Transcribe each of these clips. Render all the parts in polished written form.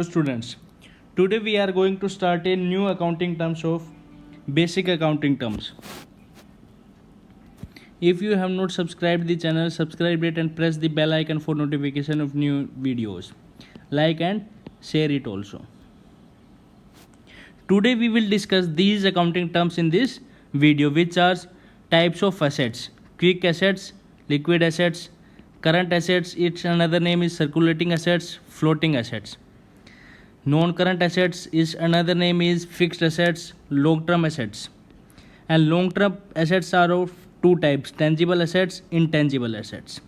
Students, today we are going to start a new accounting terms of basic accounting terms. If you have not subscribed the channel, subscribe it and press the bell icon for notification of new videos. Like and share it also. Today we will discuss these accounting terms in this video, which are types of assets: quick assets, liquid assets, current assets, its another name is circulating assets, floating assets. Non-current assets is another name is fixed assets, long-term assets. And long-term assets are of two types: tangible assets, intangible assets.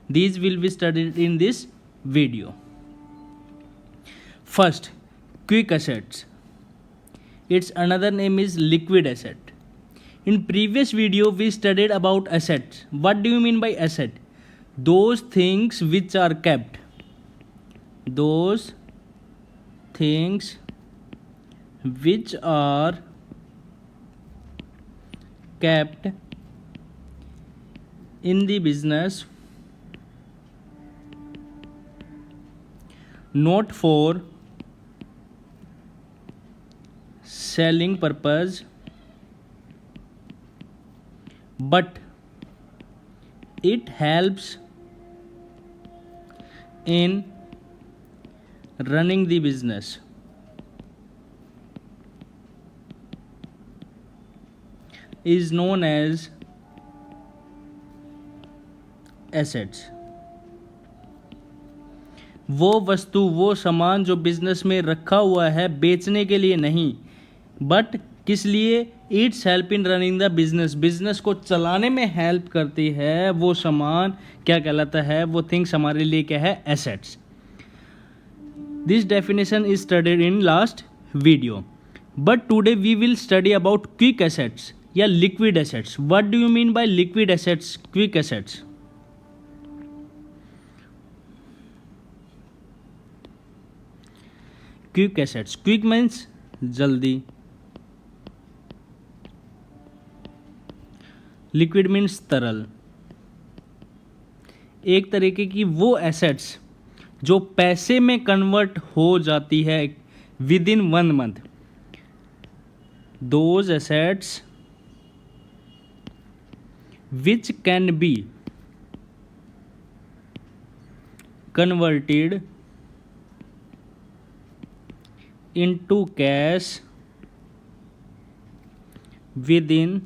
These will be studied in this video. First, quick assets. Its another name is liquid asset. In previous video we studied about assets. What do you mean by asset? Those things which are kept. Those things which are kept in the business, not for selling purpose, but it helps in running the business, is known as assets. वो वस्तु, वो सामान जो business में रखा हुआ है बेचने के लिए नहीं, बट किस लिए? It's help in running the business, business को चलाने में हेल्प करती है। वो सामान क्या कहलाता है? वो थिंग्स हमारे लिए क्या है? Assets. This definition is studied in last video, but today we will study about quick assets या liquid assets. What do you mean by liquid assets, quick assets? Quick assets, quick means जल्दी, liquid means तरल. एक तरीके की वो assets जो पैसे में कन्वर्ट हो जाती है with in 1 month. Those assets which can be converted into cash within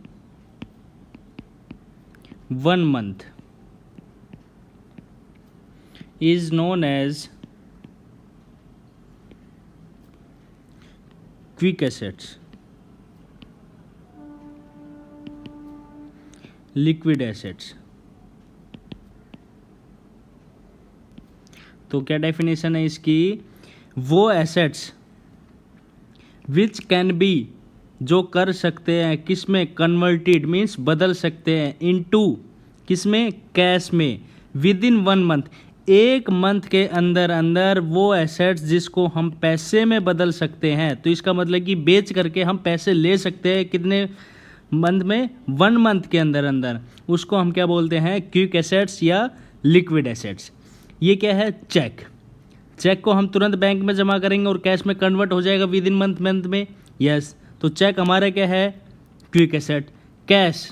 1 month is known as quick assets. Liquid assets. तो क्या डेफिनेशन है इसकी? वो एसेट्स विच कैन बी, जो कर सकते हैं किस में? कन्वर्टेड मीन्स बदल सकते हैं, इनटू किस में? कैश में, विद इन 1 month, 1 month के अंदर अंदर वो एसेट्स जिसको हम पैसे में बदल सकते हैं. तो इसका मतलब कि बेच करके हम पैसे ले सकते हैं कितने मंथ में? 1 month के अंदर अंदर. उसको हम क्या बोलते हैं? क्विक एसेट्स या लिक्विड एसेट्स. ये क्या है? चेक. चेक को हम तुरंत बैंक में जमा करेंगे और कैश में कन्वर्ट हो जाएगा विद इन मंथ में. यस, तो चेक हमारा क्या है? Quick asset. कैश,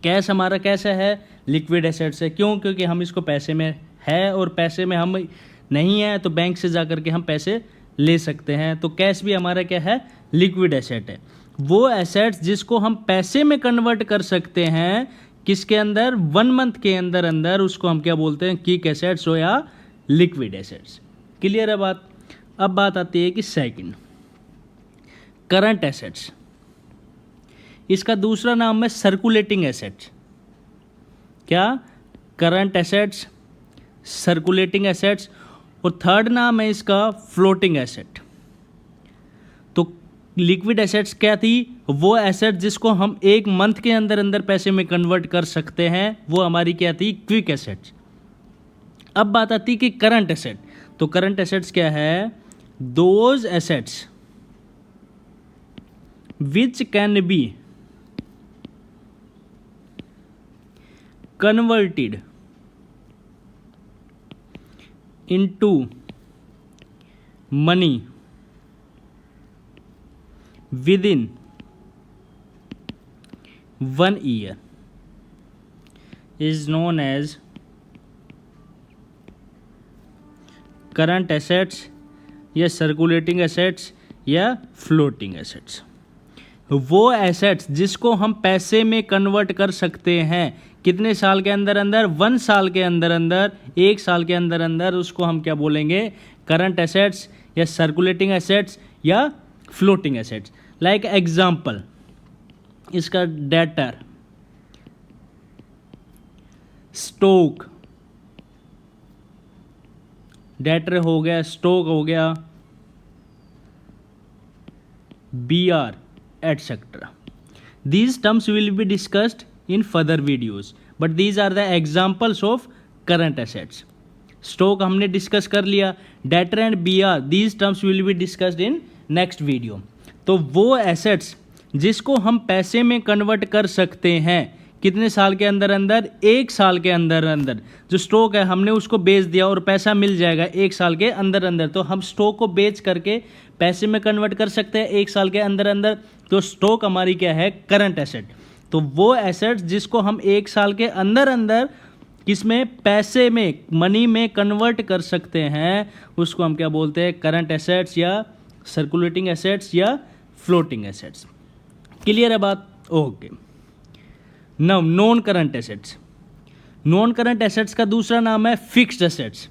कैश हमारा कैसा है? लिक्विड एसेट्स है. क्यों? क्योंकि हम इसको पैसे में है और पैसे में हम नहीं है तो बैंक से जा करके हम पैसे ले सकते हैं. तो कैश भी हमारा क्या है? लिक्विड एसेट है. वो एसेट्स जिसको हम पैसे में कन्वर्ट कर सकते हैं किसके अंदर? 1 month के अंदर अंदर, उसको हम क्या बोलते हैं? क्विक एसेट्स हो या लिक्विड एसेट्स. क्लियर है बात? अब बात आती है कि सेकंड, करंट एसेट्स. इसका दूसरा नाम है सर्कुलेटिंग एसेट्स. क्या? Current assets, circulating assets. और थर्ड नाम है इसका फ्लोटिंग एसेट. तो लिक्विड एसेट्स क्या थी? वो एसेट जिसको हम 1 month के अंदर अंदर पैसे में कन्वर्ट कर सकते हैं, वो हमारी क्या थी? Quick assets. अब बात आती कि करंट एसेट. तो करंट एसेट्स क्या है? Those assets which can be converted into money with in 1 year is known as current assets या सर्कुलेटिंग एसेट्स या फ्लोटिंग एसेट्स। वो एसेट्स जिसको हम पैसे में कन्वर्ट कर सकते हैं कितने साल के अंदर अंदर, 1 साल के अंदर अंदर, 1 साल के अंदर अंदर, उसको हम क्या बोलेंगे, करंट एसेट्स या सर्कुलेटिंग एसेट्स या फ्लोटिंग एसेट्स। लाइक एग्जाम्पल, इसका डेटर, स्टॉक, डेटर हो गया, स्टॉक हो गया, BR etc. These terms will be discussed in further videos, but these are the examples of current assets. Stock हमने discuss कर लिया, debtor and BR these terms will be discussed in next video. तो वो assets जिसको हम पैसे में convert कर सकते हैं कितने साल के अंदर अंदर, 1 साल के अंदर अंदर। जो स्टॉक है हमने उसको बेच दिया और पैसा मिल जाएगा 1 साल के अंदर अंदर, तो हम स्टॉक को बेच करके पैसे में कन्वर्ट कर सकते हैं 1 साल के अंदर अंदर। तो स्टॉक हमारी क्या है, करंट एसेट। तो वो एसेट्स जिसको हम 1 साल के अंदर अंदर किसमें, पैसे में, मनी में कन्वर्ट कर सकते हैं, उसको हम क्या बोलते हैं, करंट एसेट्स या सर्कुलेटिंग एसेट्स या फ्लोटिंग एसेट्स। क्लियर है बात? Okay. Now non current assets. Non current assets का दूसरा नाम है फिक्स्ड एसेट्स,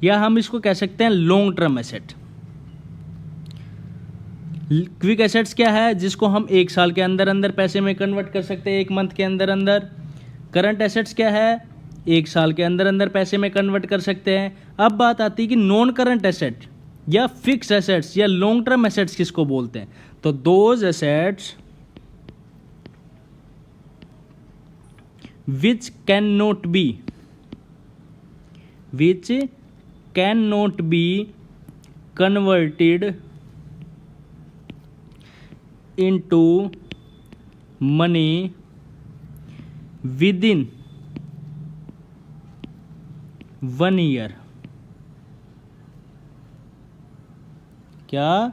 या हम इसको कह सकते हैं long term asset. Quick assets क्या है, जिसको हम 1 साल के अंदर अंदर पैसे में कन्वर्ट कर सकते हैं, 1 मंथ के अंदर अंदर। करंट एसेट्स क्या है, 1 साल के अंदर अंदर पैसे में कन्वर्ट कर सकते हैं। अब बात आती है कि नॉन करंट एसेट या फिक्स्ड एसेट्स या लॉन्ग टर्म एसेट्स किसको बोलते हैं। तो those assets which cannot be converted into money within 1 year। क्या?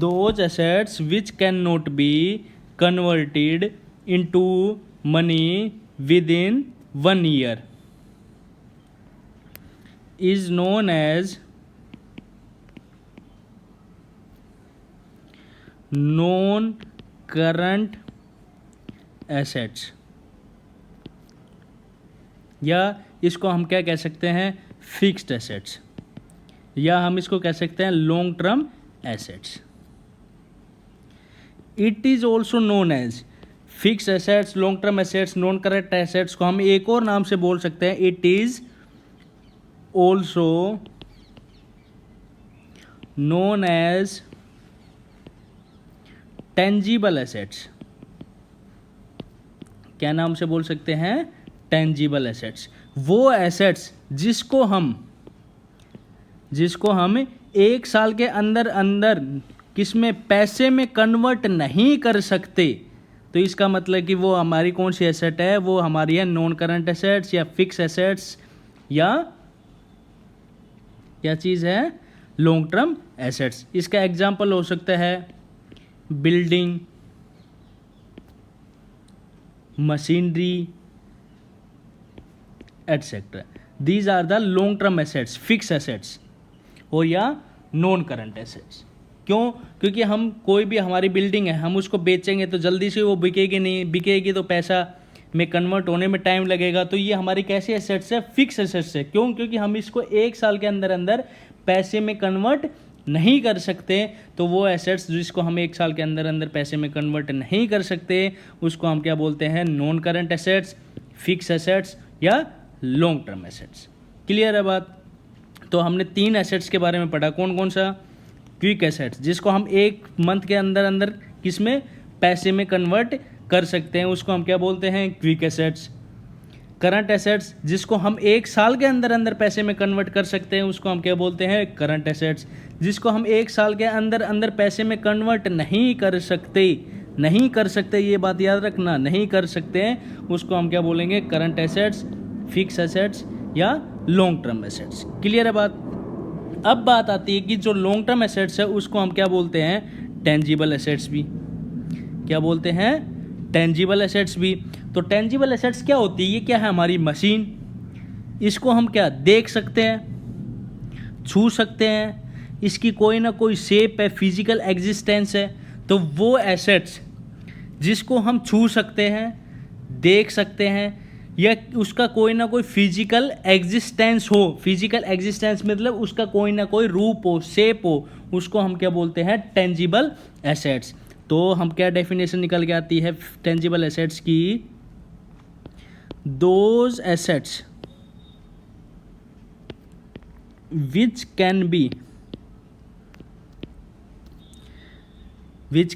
those assets which cannot be converted into money within 1 year is known as non current assets, या इसको हम क्या कह सकते हैं, फिक्स्ड एसेट्स, या हम इसको कह सकते हैं long term assets. It is also known as fix assets, long term assets, non current assets को हम एक और नाम से बोल सकते हैं, it is also known as tangible assets. क्या नाम से बोल सकते हैं, टेंजिबल एसेट्स। वो एसेट्स जिसको हम 1 साल के अंदर अंदर किसमें, पैसे में कन्वर्ट नहीं कर सकते, तो इसका मतलब कि वो हमारी कौन सी एसेट है, वो हमारी है नॉन करंट एसेट्स या फिक्स एसेट्स, या क्या चीज़ है, लॉन्ग टर्म एसेट्स। इसका एग्जांपल हो सकता है building, machinery etcetera. These are the long term assets, fix assets और या नॉन करंट एसेट्स। क्यों? क्योंकि हम कोई भी हमारी बिल्डिंग है, हम उसको बेचेंगे तो जल्दी से वो बिकेगी नहीं, बिकेगी तो पैसा में कन्वर्ट होने में टाइम लगेगा। तो ये हमारी कैसी एसेट्स है, फिक्स एसेट्स है। क्यों? क्योंकि हम इसको 1 साल के अंदर अंदर पैसे में कन्वर्ट नहीं कर सकते। तो वो एसेट्स जिसको हम 1 साल के अंदर अंदर पैसे में कन्वर्ट नहीं कर सकते, उसको हम क्या बोलते हैं, non current assets, fix assets या लॉन्ग टर्म एसेट्स। क्लियर है बात? तो हमने 3 एसेट्स के बारे में पढ़ा। कौन कौन सा? क्विक एसेट्स, जिसको हम 1 मंथ के अंदर अंदर किसमें, पैसे में कन्वर्ट कर सकते हैं, उसको हम क्या बोलते हैं, क्विक एसेट्स। करंट एसेट्स, जिसको हम 1 साल के अंदर अंदर पैसे में कन्वर्ट कर सकते हैं, उसको हम क्या बोलते हैं, करंट एसेट्स। जिसको हम 1 साल के अंदर अंदर पैसे में कन्वर्ट नहीं कर सकते, ये बात याद रखना, नहीं कर सकते हैं, उसको हम क्या बोलेंगे, करंट एसेट्स, फिक्स एसेट्स या लॉन्ग टर्म एसेट्स। क्लियर है बात? अब बात आती है कि जो लॉन्ग टर्म एसेट्स है उसको हम क्या बोलते हैं, टेंजिबल एसेट्स भी। क्या बोलते हैं, टेंजिबल एसेट्स भी। तो टेंजिबल एसेट्स क्या होती है, ये क्या है, हमारी मशीन। इसको हम क्या देख सकते हैं, छू सकते हैं, इसकी कोई ना कोई शेप है, फिजिकल एग्जिस्टेंस है। तो वो एसेट्स जिसको हम छू सकते हैं, देख सकते हैं, या उसका कोई ना कोई फिजिकल एग्जिस्टेंस हो, फिजिकल एग्जिस्टेंस मतलब उसका कोई ना कोई रूप हो, शेप हो, उसको हम क्या बोलते हैं, टेंजिबल एसेट्स। तो हम क्या डेफिनेशन निकल के आती है टेंजिबल एसेट्स की, those assets which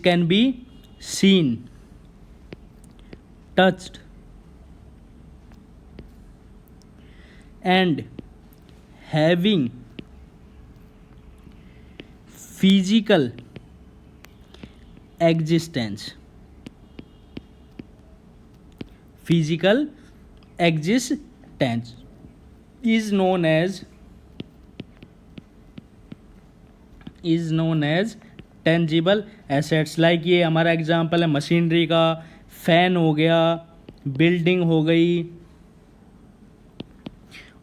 can be seen, touched and having physical existence is known as tangible assets. Like ये हमारा एग्जांपल है मशीनरी का, फैन हो गया, बिल्डिंग हो गई,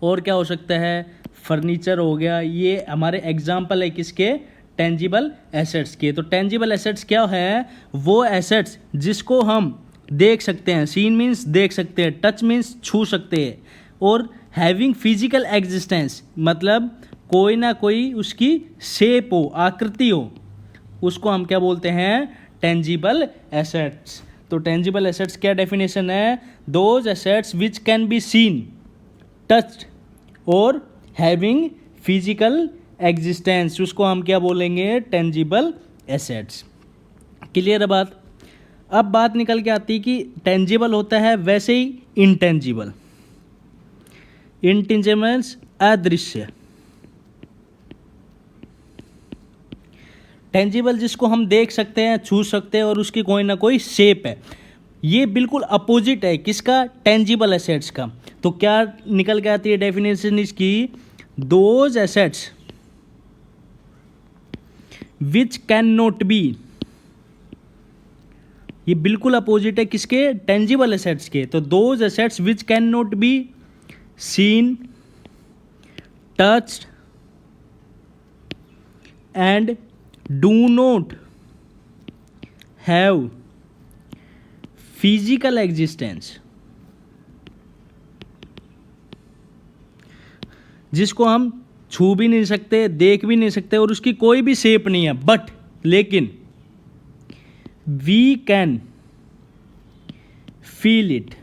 और क्या हो सकता है, फर्नीचर हो गया। ये हमारे एग्जांपल है किसके, टेंजिबल एसेट्स के। तो टेंजिबल एसेट्स क्या है, वो एसेट्स जिसको हम देख सकते हैं, सीन मीन्स देख सकते हैं, टच मीन्स छू सकते हैं, और हैविंग फिजिकल एग्जिस्टेंस मतलब कोई ना कोई उसकी शेप हो, आकृति हो, उसको हम क्या बोलते हैं, टेंजिबल एसेट्स। तो टेंजिबल एसेट्स क्या डेफिनेशन है, those assets which can be seen, touched और हैविंग फिजिकल एग्जिस्टेंस, उसको हम क्या बोलेंगे, टेंजिबल एसेट्स। क्लियर है बात। अब बात निकल के आती है कि टेंजिबल होता है, वैसे ही इंटेंजिबल। इंटेंजिबल अदृश्य, टेंजिबल जिसको हम देख सकते हैं, छू सकते हैं, और उसकी कोई ना कोई शेप है। ये बिल्कुल अपोजिट है किसका, टेंजिबल एसेट्स का। तो क्या निकल के आती है डेफिनेशन इसकी, those assets which can not be, ये बिल्कुल अपोजिट है किसके, टेंजिबल एसेट्स के। तो those assets which can not be seen, touched and do not have physical existence, जिसको हम छू भी नहीं सकते, देख भी नहीं सकते, और उसकी कोई भी शेप नहीं है, बट लेकिन वी कैन फील इट,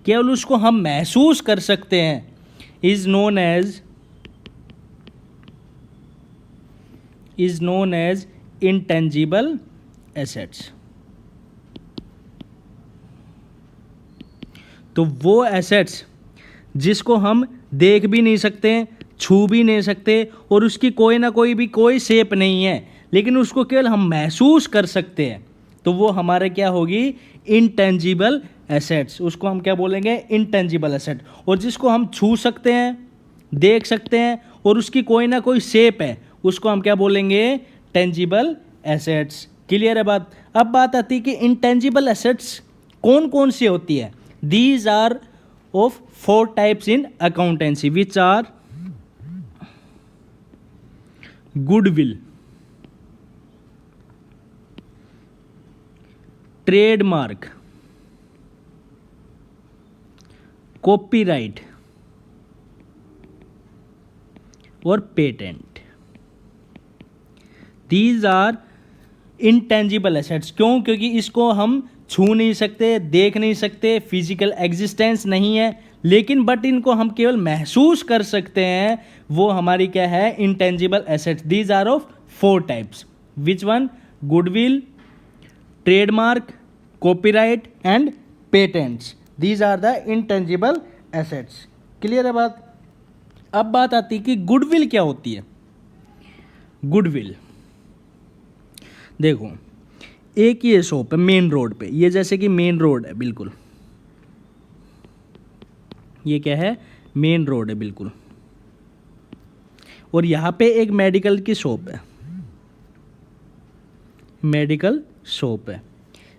केवल उसको हम महसूस कर सकते हैं, is known as intangible assets. तो वो एसेट्स जिसको हम देख भी नहीं सकते, छू भी नहीं सकते, और उसकी कोई ना कोई भी कोई शेप नहीं है, लेकिन उसको केवल हम महसूस कर सकते हैं, तो वो हमारे क्या होगी, इंटेंजिबल एसेट्स। उसको हम क्या बोलेंगे, इंटेंजिबल एसेट। और जिसको हम छू सकते हैं, देख सकते हैं, और उसकी कोई ना कोई शेप है, उसको हम क्या बोलेंगे, टेंजिबल एसेट्स। क्लियर है बात। अब बात आती है कि इंटेंजिबल एसेट्स कौन कौन सी होती है। These are of 4 types in accountancy, which are goodwill, trademark, copyright और patent. These are intangible assets. क्यों, क्योंकि इसको हम छू नहीं सकते, देख नहीं सकते, फिजिकल एग्जिस्टेंस नहीं है, लेकिन बट इनको हम केवल महसूस कर सकते हैं, वो हमारी क्या है, intangible assets. These are of 4 types, which one, goodwill, trademark, copyright and patents. These are the intangible assets. Clear है बात। अब बात आती है कि गुडविल क्या होती है। गुडविल देखो, एक ये शॉप है मेन रोड पे, ये जैसे कि मेन रोड है बिल्कुल, ये क्या है, मेन रोड है बिल्कुल, और यहाँ पे एक मेडिकल की शॉप है, मेडिकल शॉप है।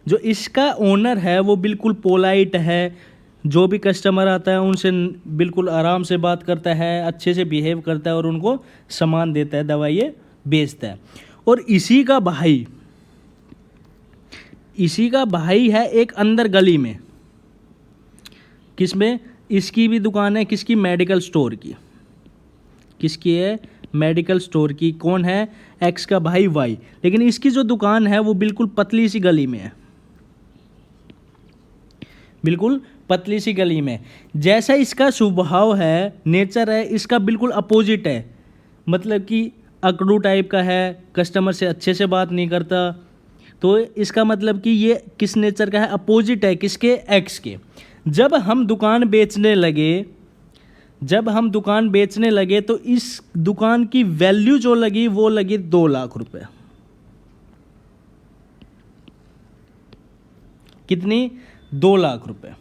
जो इसका ओनर है वो बिल्कुल पोलाइट है, जो भी कस्टमर आता है उनसे बिल्कुल आराम से बात करता है, अच्छे से बिहेव करता है और उनको सामान देता है, दवाइयाँ बेचता है। और इसी का भाई है एक अंदर गली में, किसमें, इसकी भी दुकान है, किसकी, मेडिकल स्टोर की। किसकी है, मेडिकल स्टोर की। कौन है, एक्स का भाई वाई। लेकिन इसकी जो दुकान है वो बिल्कुल पतली सी गली में है, बिल्कुल पतली सी गली में। जैसा इसका स्वभाव है, नेचर है, इसका बिल्कुल अपोजिट है। मतलब कि अकड़ू टाइप का है, कस्टमर से अच्छे से बात नहीं करता। तो इसका मतलब कि ये किस नेचर का है, अपोजिट है, किसके, एक्स के। जब हम दुकान बेचने लगे तो इस दुकान की वैल्यू जो लगी वो लगी 2 लाख रुपए। कितनी, 2 लाख रुपए।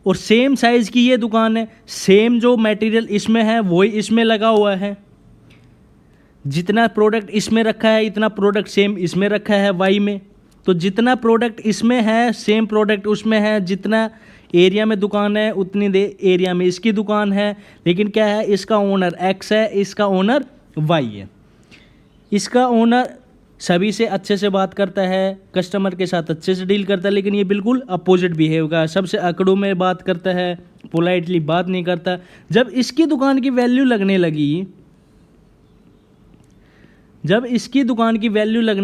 और सेम साइज की ये दुकान है, सेम जो मटेरियल इसमें है वही इसमें लगा हुआ है। जितना प्रोडक्ट इसमें रखा है इतना प्रोडक्ट सेम इसमें रखा है वाई में। तो जितना प्रोडक्ट इसमें है सेम प्रोडक्ट उसमें है, जितना एरिया में दुकान है उतनी एरिया में इसकी दुकान है। लेकिन क्या है, इसका ओनर एक्स है, इसका ओनर वाई है। इसका ओनर सभी से अच्छे से बात करता है, कस्टमर के साथ अच्छे से डील करता है, लेकिन ये बिल्कुल अपोजिट बिहेव का, सबसे अकड़ों में बात करता है, पोलाइटली बात नहीं करता। जब इसकी दुकान की वैल्यू लगने लगी, इसकी दुकान की वैल्यू लगी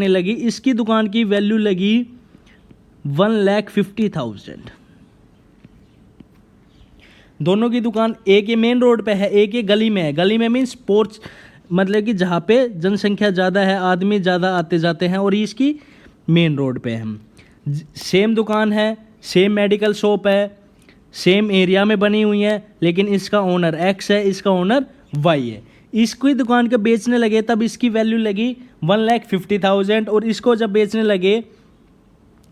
1,50,000। दोनों की दुकान एक ये मेन रोड पे है, एक ये गली में है। गली में मीन्स स्पोर्ट्स, मतलब कि जहाँ पे जनसंख्या ज़्यादा है, आदमी ज़्यादा आते जाते हैं, और ये इसकी मेन रोड पे है। सेम दुकान है, सेम मेडिकल शॉप है, सेम एरिया में बनी हुई है, लेकिन इसका ओनर एक्स है, इसका ओनर वाई है। इसकी दुकान को बेचने लगे तब इसकी वैल्यू लगी 1,50,000 और इसको जब बेचने लगे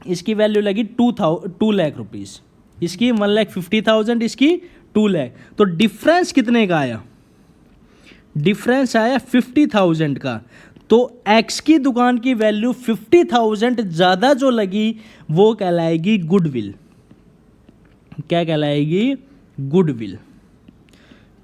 इसकी वैल्यू लगी 2 लाख रुपीज़। इसकी 1,50,000, इसकी 2 लाख। तो डिफरेंस कितने का आया, डिफरेंस आया 50,000 का। तो एक्स की दुकान की वैल्यू 50,000 ज़्यादा जो लगी वो कहलाएगी गुडविल। क्या कहलाएगी, गुडविल।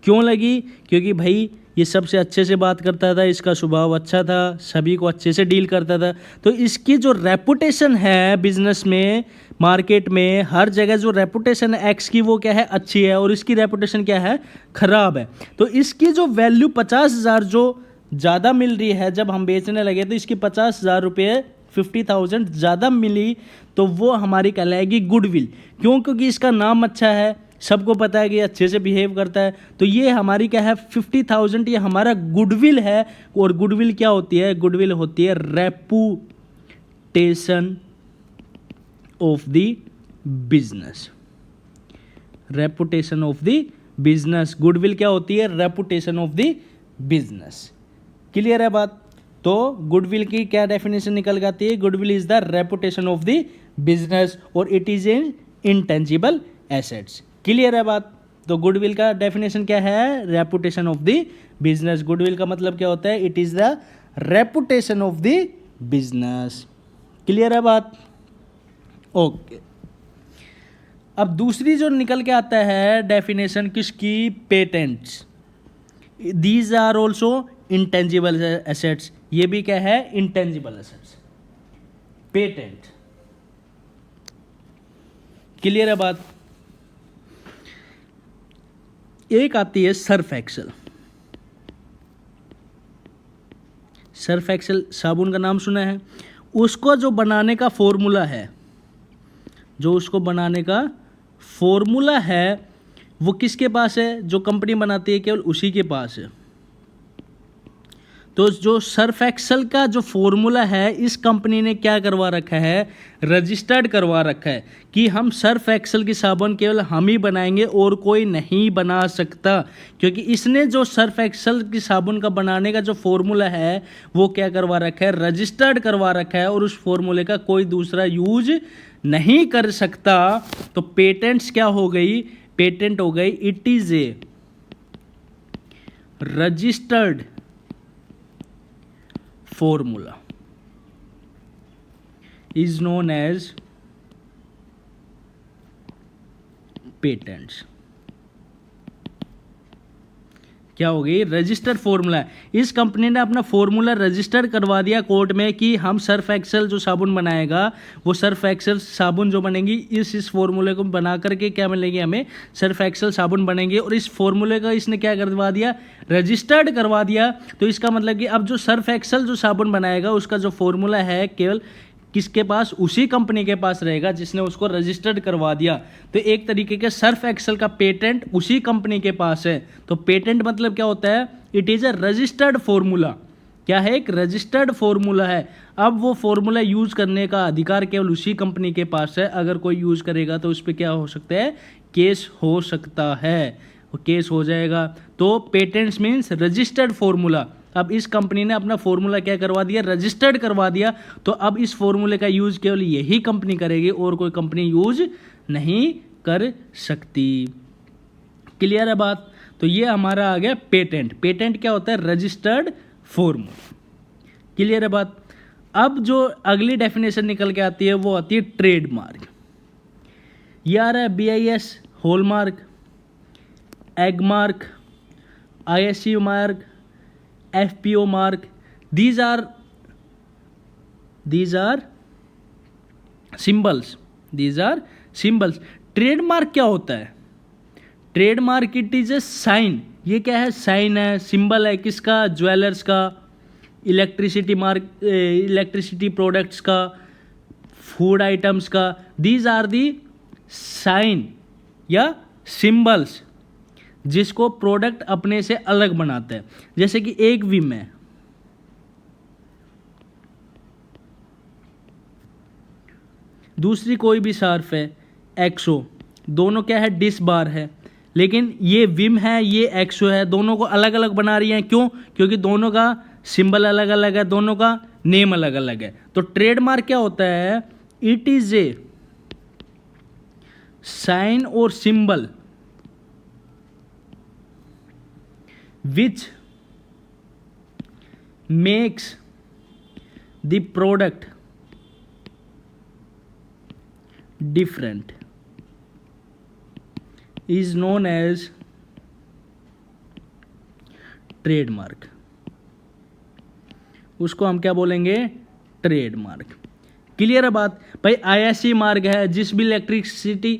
क्यों लगी, क्योंकि भाई ये सबसे अच्छे से बात करता था, इसका स्वभाव अच्छा था, सभी को अच्छे से डील करता था। तो इसकी जो रेपुटेशन है बिजनेस में, मार्केट में, हर जगह जो रेपुटेशन है एक्स की वो क्या है, अच्छी है, और इसकी रेपुटेशन क्या है, खराब है। तो इसकी जो वैल्यू 50,000 जो ज़्यादा मिल रही है, जब हम बेचने लगे तो इसकी 50,000 रुपये 50,000 ज़्यादा मिली, तो वो हमारी कहलाएगी गुडविल। क्यों, क्योंकि इसका नाम अच्छा है, सबको पता है कि अच्छे से बिहेव करता है। तो ये हमारी क्या है, 50,000 ये हमारा गुडविल है। और गुडविल क्या होती है, गुडविल होती है reputation of the business. Reputation of the business, goodwill क्या होती है, reputation of the business. Clear है बात। तो गुडविल की क्या डेफिनेशन निकल जाती है, goodwill is the reputation of the business और it is an intangible assets. Clear है बात। तो गुडविल का डेफिनेशन क्या है, reputation of the business. Goodwill का मतलब क्या होता है, it is the reputation of the business. Clear है बात, ओके। अब दूसरी जो निकल के आता है डेफिनेशन किसकी, patents. These are also intangible assets. ये भी क्या है, इंटेंजिबल एसेट्स, पेटेंट। क्लियर है बात। एक आती है सर्फ एक्सेल। सर्फ एक्सेल साबुन का नाम सुना है। उसको जो बनाने का फॉर्मूला है, जो उसको बनाने का फॉर्मूला है वो किसके पास है, जो कंपनी बनाती है केवल उसी के पास है। तो जो सर्फ एक्सेल का जो फॉर्मूला है, इस कंपनी ने क्या करवा रखा है, रजिस्टर्ड करवा रखा है कि हम सर्फ एक्सेल की साबुन केवल हम ही बनाएंगे और कोई नहीं बना सकता। क्योंकि इसने जो सर्फ एक्सेल की साबुन का बनाने का जो फॉर्मूला है वो क्या करवा रखा है, रजिस्टर्ड करवा रखा है, और उस फॉर्मूले का कोई दूसरा यूज नहीं कर सकता। तो पेटेंट्स क्या हो गई, पेटेंट हो गई, it is A registered formula is known as patents. क्या हो गई? Registered formula. इस कंपनी ने अपना फॉर्मूला रजिस्टर करवा दिया कोर्ट में कि हम सर्फ एक्सेल जो साबुन बनाएगा, वो सर्फ एक्सेल साबुन जो बनेगी इस फॉर्मूले को बना करके क्या मिलेगी हमें? सर्फ एक्सेल साबुन बनेंगे। और इस फॉर्मूले का इसने क्या करवा दिया? रजिस्टर्ड करवा दिया। तो इसका मतलब कि अब जो सर्फ एक्सेल जो साबुन बनाएगा उसका जो फॉर्मूला है केवल किसके पास? उसी कंपनी के पास रहेगा जिसने उसको रजिस्टर्ड करवा दिया। तो एक तरीके के सर्फ एक्सेल का पेटेंट उसी कंपनी के पास है। तो पेटेंट मतलब क्या होता है? It is a registered formula. क्या है? एक रजिस्टर्ड फॉर्मूला है। अब वो फॉर्मूला यूज करने का अधिकार केवल उसी कंपनी के पास है। अगर कोई यूज करेगा तो उस पर क्या हो सकता है? केस हो सकता है, केस हो जाएगा। तो पेटेंट्स मीन्स रजिस्टर्ड फॉर्मूला। अब इस कंपनी ने अपना फॉर्मूला क्या करवा दिया? रजिस्टर्ड करवा दिया। तो अब इस फॉर्मूले का यूज केवल यही कंपनी करेगी और कोई कंपनी यूज नहीं कर सकती। क्लियर है बात? तो ये हमारा आ गया पेटेंट। पेटेंट क्या होता है? Registered formula. क्लियर है बात? अब जो अगली डेफिनेशन निकल के आती है वो आती है ट्रेडमार्क। ये आ रहा है BIS hallmark, Agmark, ISI mark, FPO mark. These are symbols. These are symbols. Trademark क्या होता है? Trademark it is a sign. ये क्या है? साइन है, सिंबल है। किसका? ज्वेलर्स का, इलेक्ट्रिसिटी प्रोडक्ट्स का, फूड आइटम्स का। दीज आर दी साइन या सिंबल्स जिसको प्रोडक्ट अपने से अलग बनाते हैं। जैसे कि एक विम है, दूसरी कोई भी सर्फ है, एक्सो। दोनों क्या है? डिस बार है। लेकिन ये विम है, ये एक्सो है, दोनों को अलग अलग बना रही हैं। क्यों? क्योंकि दोनों का सिंबल अलग अलग है, दोनों का नेम अलग अलग है। तो ट्रेडमार्क क्या होता है? इट इज ए साइन और symbol which makes the product different is known as trademark. उसको हम क्या बोलेंगे? ट्रेडमार्क। क्लियर है बात? भाई ISI मार्क है, जिस भी इलेक्ट्रिसिटी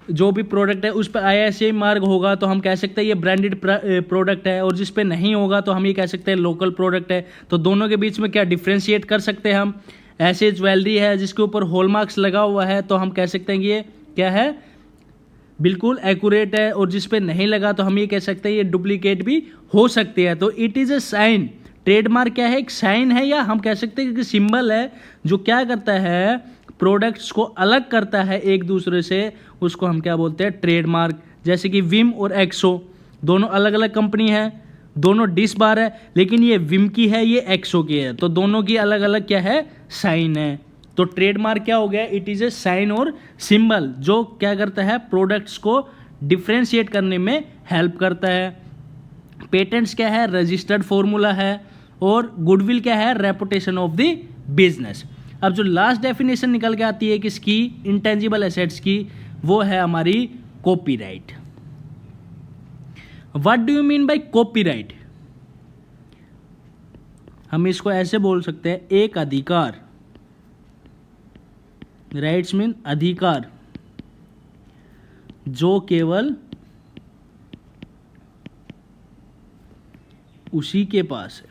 जो भी प्रोडक्ट है उस पर ISI मार्क होगा तो हम कह सकते हैं ये ब्रांडेड प्रोडक्ट है, और जिस पे नहीं होगा तो हम ये कह सकते हैं लोकल प्रोडक्ट है। तो दोनों के बीच में क्या डिफ्रेंशिएट कर सकते हैं हम? ऐसे ज्वेलरी है जिसके ऊपर हॉलमार्क्स लगा हुआ है तो हम कह सकते हैं कि ये क्या है? बिल्कुल एक्यूरेट है। और जिस पे नहीं लगा तो हम ये कह सकते हैं ये डुप्लीकेट भी हो सकती है। तो it is a sign. Trademark क्या है? एक साइन है, या हम कह सकते हैं कि सिंबल है जो क्या करता है? प्रोडक्ट्स को अलग करता है एक दूसरे से। उसको हम क्या बोलते हैं? ट्रेडमार्क। जैसे कि विम और एक्सो दोनों अलग अलग कंपनी है, दोनों डिश बार है, लेकिन ये विम की है, ये एक्सो की है। तो दोनों की अलग अलग क्या है? साइन है। तो ट्रेडमार्क क्या हो गया? इट इज़ ए साइन और सिंबल जो क्या करता है? प्रोडक्ट्स को डिफ्रेंशिएट करने में हेल्प करता है। पेटेंट्स क्या है? रजिस्टर्ड फॉर्मूला है। और गुडविल क्या है? Reputation of the business. अब जो लास्ट डेफिनेशन निकल के आती है किसकी? इंटेंजिबल एसेट्स की, वो है हमारी copyright. What do you mean by copyright? हम इसको ऐसे बोल सकते हैं, एक अधिकार। राइट्स मीन अधिकार जो केवल उसी के पास है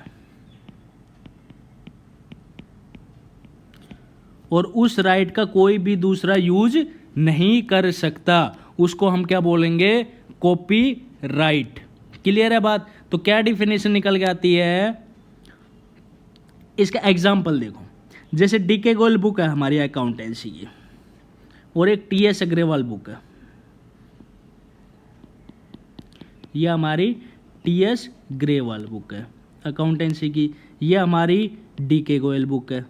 और उस राइट का कोई भी दूसरा यूज नहीं कर सकता। उसको हम क्या बोलेंगे? कॉपीराइट। क्लियर है बात? तो क्या डिफिनेशन निकल के आती है? इसका एग्जाम्पल देखो। जैसे DK गोयल बुक है हमारी अकाउंटेंसी की, और एक TS अग्रवाल बुक है। यह हमारी TS ग्रेवाल बुक है अकाउंटेंसी की। यह हमारी DK गोयल बुक है।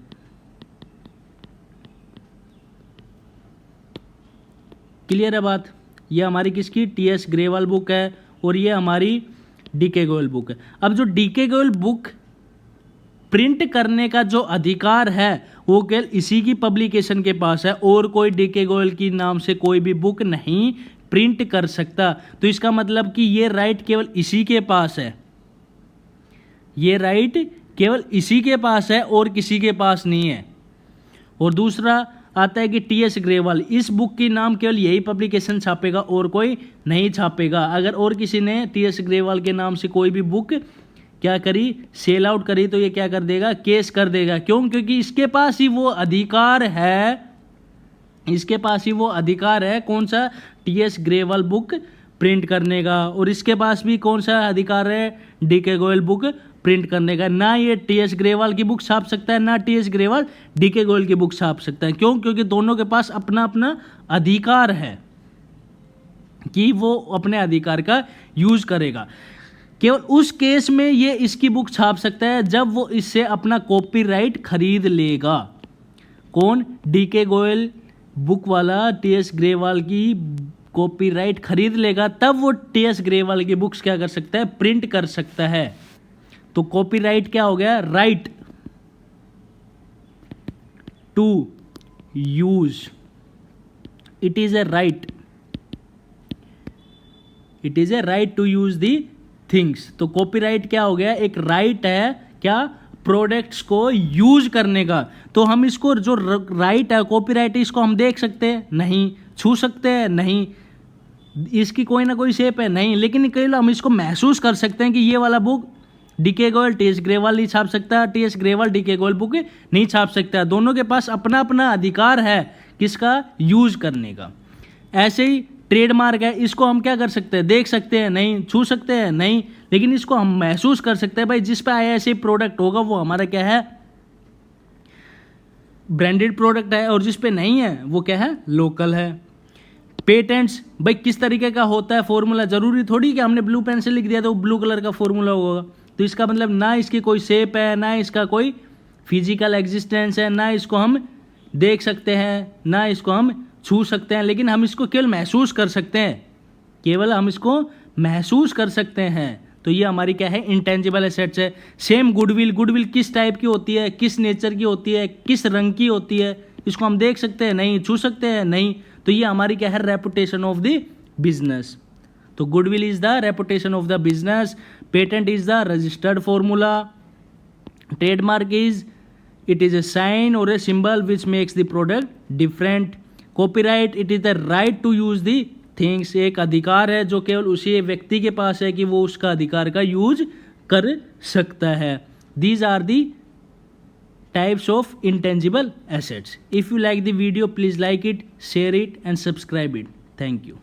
क्लियर है बात? ये हमारी किसकी? TS ग्रेवाल बुक है। और ये हमारी डीके गोयल बुक है। अब जो डीके गोयल बुक प्रिंट करने का जो अधिकार है वो केवल इसी की पब्लिकेशन के पास है, और कोई डीके गोयल की नाम से कोई भी बुक नहीं प्रिंट कर सकता। तो इसका मतलब कि ये राइट केवल इसी के पास है, ये राइट केवल इसी के पास है और किसी के पास नहीं है। और दूसरा आता है कि टी.एस. ग्रेवाल, इस बुक की नाम केवल यही पब्लिकेशन छापेगा और कोई नहीं छापेगा। अगर और किसी ने टी.एस. ग्रेवाल के नाम से कोई भी बुक क्या करी, सेल आउट करी, तो ये क्या कर देगा, केस कर देगा। क्यों? क्योंकि इसके पास ही वो अधिकार है, इसके पास ही वो अधिकार है कौन सा, टी.एस. ग्रेवाल बुक प्रिंट करने का। और इसके पास भी कौन सा अधिकार है, डीके गोयल बुक प्रिंट करने का। ना ये टी.एस. ग्रेवाल की बुक छाप सकता है, ना टी.एस. ग्रेवाल डीके गोयल की बुक छाप सकता है। क्यों? क्योंकि दोनों के पास अपना अपना अधिकार है कि वो अपने अधिकार का यूज करेगा। केवल उस केस में ये इसकी बुक छाप सकता है जब वो इससे अपना कॉपीराइट खरीद लेगा। कौन? डीके गोयल बुक वाला टी.एस. ग्रेवाल की कॉपीराइट खरीद लेगा, तब वो टी.एस. ग्रेवाल की बुक्स क्या कर सकता है, प्रिंट कर सकता है। तो कॉपीराइट क्या हो गया, right to use, it is a right, it is a right to the things. तो कॉपीराइट क्या हो गया, एक राइट है क्या, प्रोडक्ट्स को यूज करने का। तो हम इसको जो राइट है, कॉपीराइट, इसको हम देख सकते हैं नहीं, छू सकते हैं नहीं, इसकी कोई ना कोई शेप है नहीं, लेकिन कई हम इसको महसूस कर सकते हैं कि ये वाला book D K Goyal T S. Grewal नहीं छाप सकता, T S. Grewal D K Goyal book नहीं छाप सकता। दोनों के पास अपना अपना अधिकार है किसका, यूज करने का। ऐसे ही ट्रेडमार्क है, इसको हम क्या कर सकते हैं, देख सकते हैं नहीं, छू सकते हैं नहीं, लेकिन इसको हम महसूस कर सकते हैं। भाई जिस पे ऐसे प्रोडक्ट होगा वो हमारा क्या है, ब्रांडेड प्रोडक्ट है, और जिस पे नहीं है वो क्या है, लोकल है। पेटेंट्स, भाई किस तरीके का होता है फॉर्मूला, जरूरी थोड़ी कि हमने ब्लू पेन से लिख दिया तो वो ब्लू कलर का फॉर्मूला होगा। तो इसका मतलब ना इसकी कोई शेप है, ना इसका कोई फिजिकल एग्जिस्टेंस है, ना इसको हम देख सकते हैं, ना इसको हम छू सकते हैं, लेकिन हम इसको केवल महसूस कर सकते हैं, केवल हम इसको महसूस कर सकते हैं। तो ये हमारी क्या है, इंटेंजिबल एसेट्स है। सेम गुडविल, गुडविल किस टाइप की होती है, किस नेचर की होती है, किस रंग की होती है, इसको हम देख सकते हैं नहीं, छू सकते हैं नहीं। तो ये हमारी क्या है, रेपुटेशन ऑफ द बिजनेस। तो goodwill is the reputation of the business, patent is the registered formula, trademark is it is a sign और a symbol which makes the product different. Copyright it is the right to use the things, एक अधिकार है जो केवल उसी व्यक्ति के पास है कि वो उसका अधिकार का यूज कर सकता है। These are the types of intangible assets. If you like the video please like it, share it and subscribe it. Thank you.